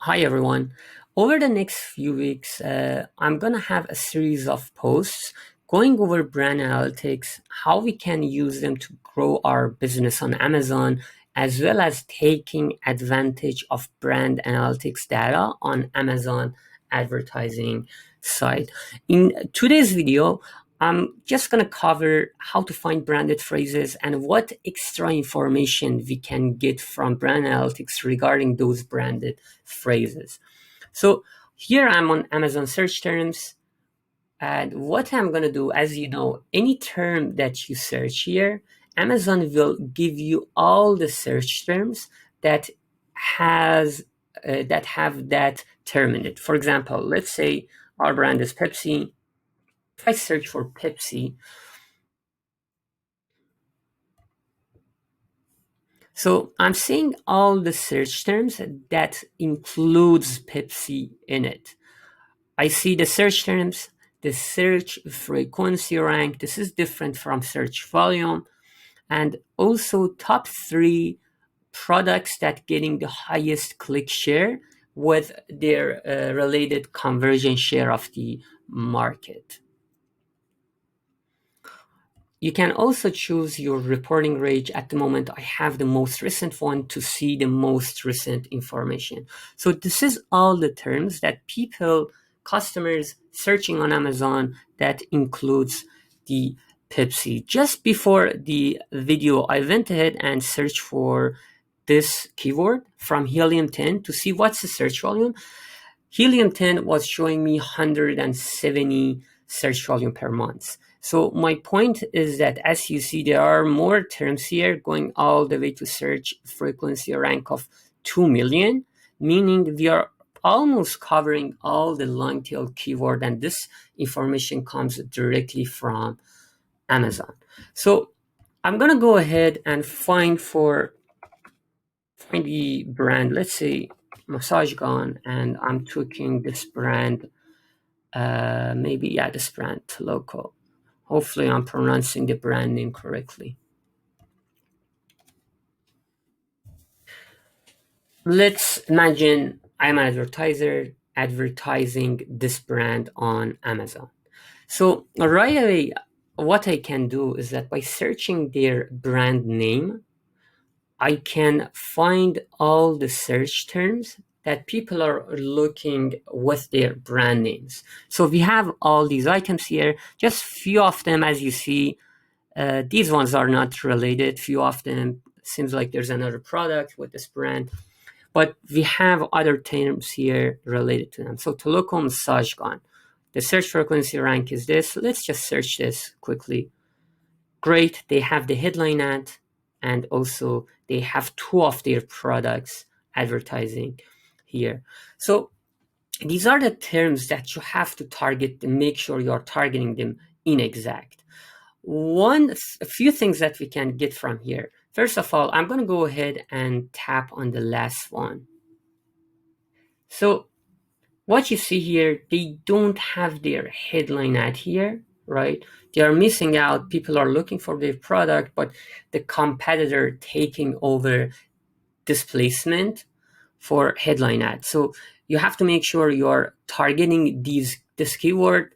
Hi, everyone. Over the next few weeks, I'm going to have a series of posts going over brand analytics, how we can use them to grow our business on Amazon, as well as taking advantage of brand analytics data on Amazon advertising site. In today's video, I'm just going to cover how to find branded phrases and what extra information we can get from brand analytics regarding those branded phrases. So here I'm on Amazon search terms. And what I'm going to do, as you know, any term that you search here, Amazon will give you all the search terms that has that have that term in it. For example, let's say our brand is Pepsi. If I search for Pepsi, so I'm seeing all the search terms that includes Pepsi in it. I see the search terms, the search frequency rank. This is different from search volume. And also top 3 products that getting the highest click share with their related conversion share of the market. You can also choose your reporting range. At the moment, I have the most recent one to see the most recent information. So this is all the terms that customers searching on Amazon that includes the Pepsi. Just before the video, I went ahead and searched for this keyword from Helium 10 to see what's the search volume. Helium 10 was showing me 170 search volume per month. So my point is that, as you see, there are more terms here going all the way to search frequency rank of 2 million, meaning we are almost covering all the long tail keyword, and this information comes directly from Amazon. So I'm going to go ahead and find the brand. Let's say Massage Gun, and I'm taking this brand, this brand, Loco. Hopefully I'm pronouncing the brand name correctly. Let's imagine I'm an advertiser advertising this brand on Amazon. So right away, what I can do is that by searching their brand name, I can find all the search terms that people are looking with their brand names. So we have all these items here, just few of them, as you see. These ones are not related. Few of them seems like there's another product with this brand, but we have other terms here related to them. So Toloco Massage Gun. The search frequency rank is this. Let's just search this quickly. Great, they have the headline ad, and also they have 2 of their products advertising here. So these are the terms that you have to target and make sure you're targeting them in exact. A few things that we can get from here. First of all, I'm going to go ahead and tap on the last one. So what you see here, they don't have their headline ad here, right? They are missing out. People are looking for their product, but the competitor taking over displacement for headline ad. So you have to make sure you're targeting this keyword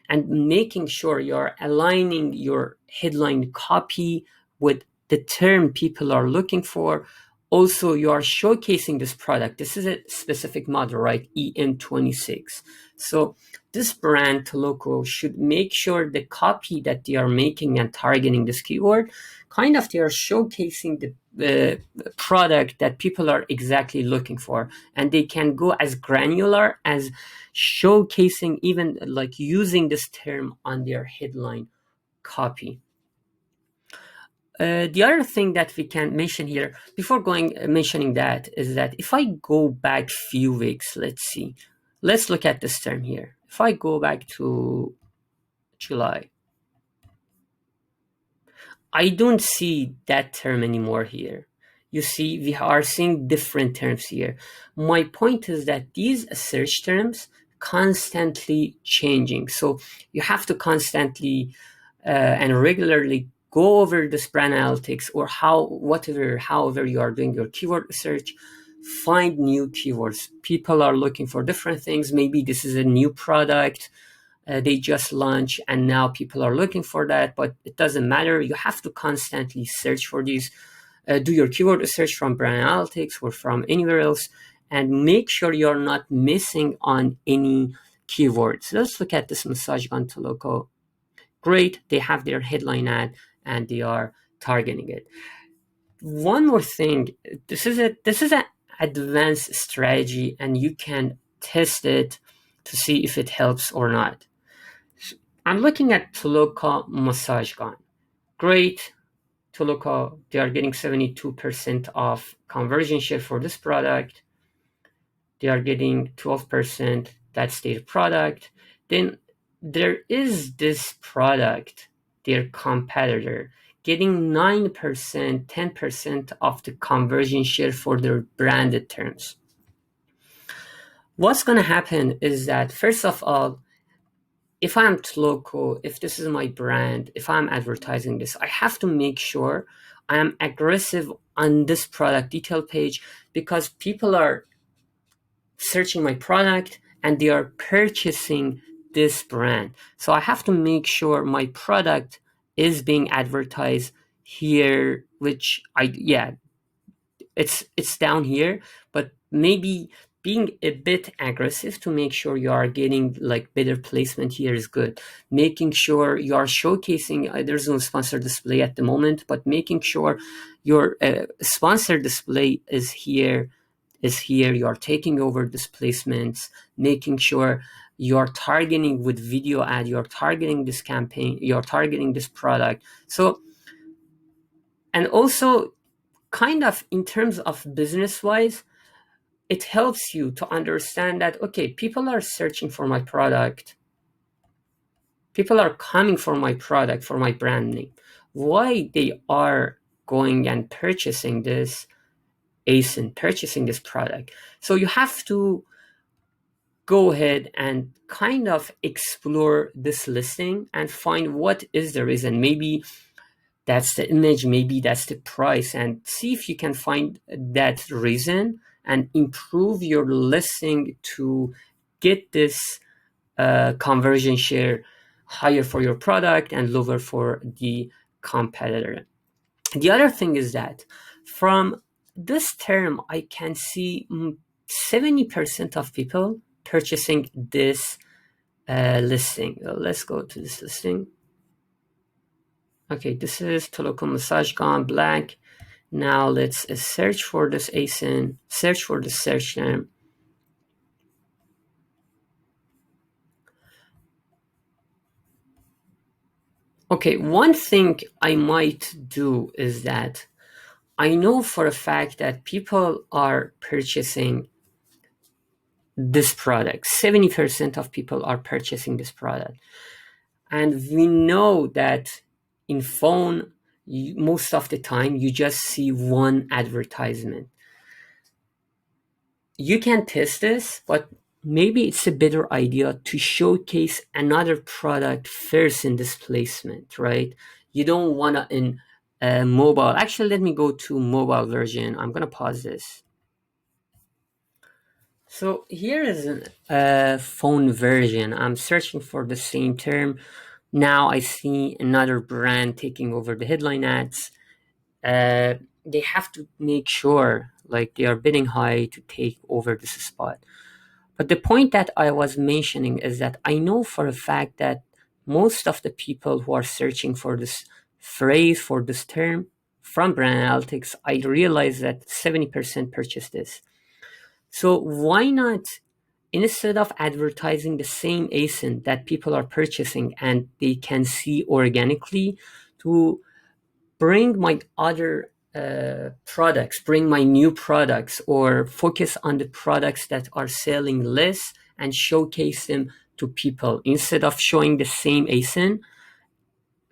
and making sure you're aligning your headline copy with the term people are looking for. Also, you are showcasing this product. This is a specific model, right? EM26. So this brand, Toloco, should make sure the copy that they are making and targeting this keyword, kind of they are showcasing the product that people are exactly looking for. And they can go as granular as showcasing, even like using this term on their headline copy. The other thing that we can mention here before mentioning that is that if I go back few weeks, let's look at this term here. If I go back to July, I don't see that term anymore here. You see, we are seeing different terms here. My point is that these search terms constantly changing. So you have to constantly and regularly go over this brand analytics or however you are doing your keyword research find new keywords. People are looking for different things. Maybe this is a new product they just launched, and now people are looking for that, but it doesn't matter. You have to constantly search for these. Do your keyword search from brand analytics or from anywhere else, and make sure you're not missing on any keywords. Let's look at this massage gun to local. Great, they have their headline ad and they are targeting it. One more thing, this is an advanced strategy, and you can test it to see if it helps or not. I'm looking at Toloka massage gun. Great, Toloka, they are getting 72% of conversion share for this product. They are getting 12%. That's their product. Then there is this product, their competitor, getting 9%, 10% of the conversion share for their branded terms. What's going to happen is that, first of all, if I'm Tloco, if this is my brand, if I'm advertising this, I have to make sure I am aggressive on this product detail page, because people are searching my product and they are purchasing this brand. So I have to make sure my product is being advertised here, which it's down here, but maybe being a bit aggressive to make sure you are getting like better placement here is good. Making sure you are showcasing, there's no sponsored display at the moment, but making sure your sponsored display is here, you are taking over this placements, making sure you're targeting with video ad, you're targeting this campaign, you're targeting this product. So, and also kind of in terms of business wise, it helps you to understand that, okay, people are searching for my product. People are coming for my product, for my brand name. Why they are going and purchasing this ASIN, purchasing this product. So you have to go ahead and kind of explore this listing and find what is the reason. Maybe that's the image, maybe that's the price, and see if you can find that reason and improve your listing to get this conversion share higher for your product and lower for the competitor. The other thing is that from this term, I can see 70% of people purchasing this listing. Let's go to this listing. Okay, this is Toloco Massage Gun Black. Now let's search for this ASIN, search for the search term. Okay, one thing I might do is that I know for a fact that people are purchasing this product. 70% of people are purchasing this product. And we know that in phone, most of the time, you just see one advertisement. You can test this, but maybe it's a better idea to showcase another product first in this placement, right? You don't want to in mobile. Actually, let me go to mobile version. I'm going to pause this. So here is a phone version. I'm searching for the same term. Now I see another brand taking over the headline ads. They have to make sure like they are bidding high to take over this spot. But the point that I was mentioning is that I know for a fact that most of the people who are searching for this phrase, for this term from brand analytics, I realize that 70% purchase this. So why not, instead of advertising the same ASIN that people are purchasing and they can see organically, to bring my other products, bring my new products, or focus on the products that are selling less and showcase them to people instead of showing the same ASIN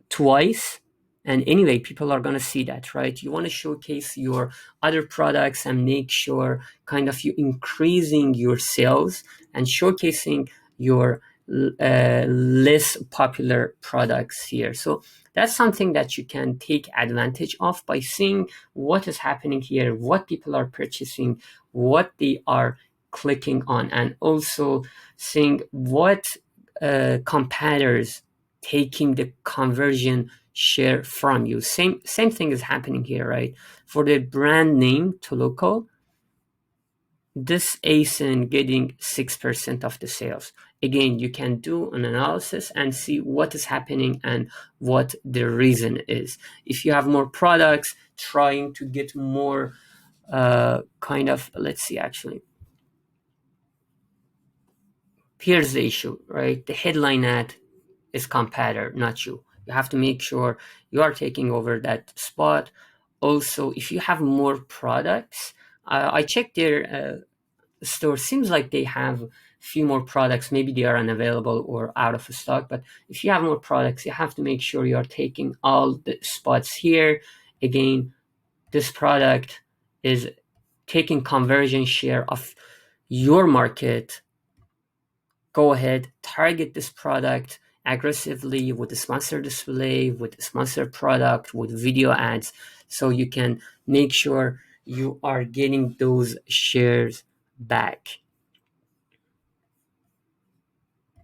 twice. And anyway, people are going to see that, right? You want to showcase your other products and make sure kind of you increasing your sales and showcasing your less popular products here. So that's something that you can take advantage of by seeing what is happening here, what people are purchasing, what they are clicking on, and also seeing what competitors taking the conversion share from you. Same thing is happening here, right? For the brand name to local, this ASIN getting 6% of the sales. Again, you can do an analysis and see what is happening and what the reason is. If you have more products, trying to get more kind of, let's see, actually, here's the issue, right? The headline ad is competitor, not you. You have to make sure you are taking over that spot. Also, if you have more products, I checked their store. Seems like they have a few more products. Maybe they are unavailable or out of stock. But if you have more products, you have to make sure you are taking all the spots here. Again, this product is taking conversion share of your market. Go ahead, target this product aggressively with the sponsored display, with the sponsored product, with video ads, so you can make sure you are getting those shares back.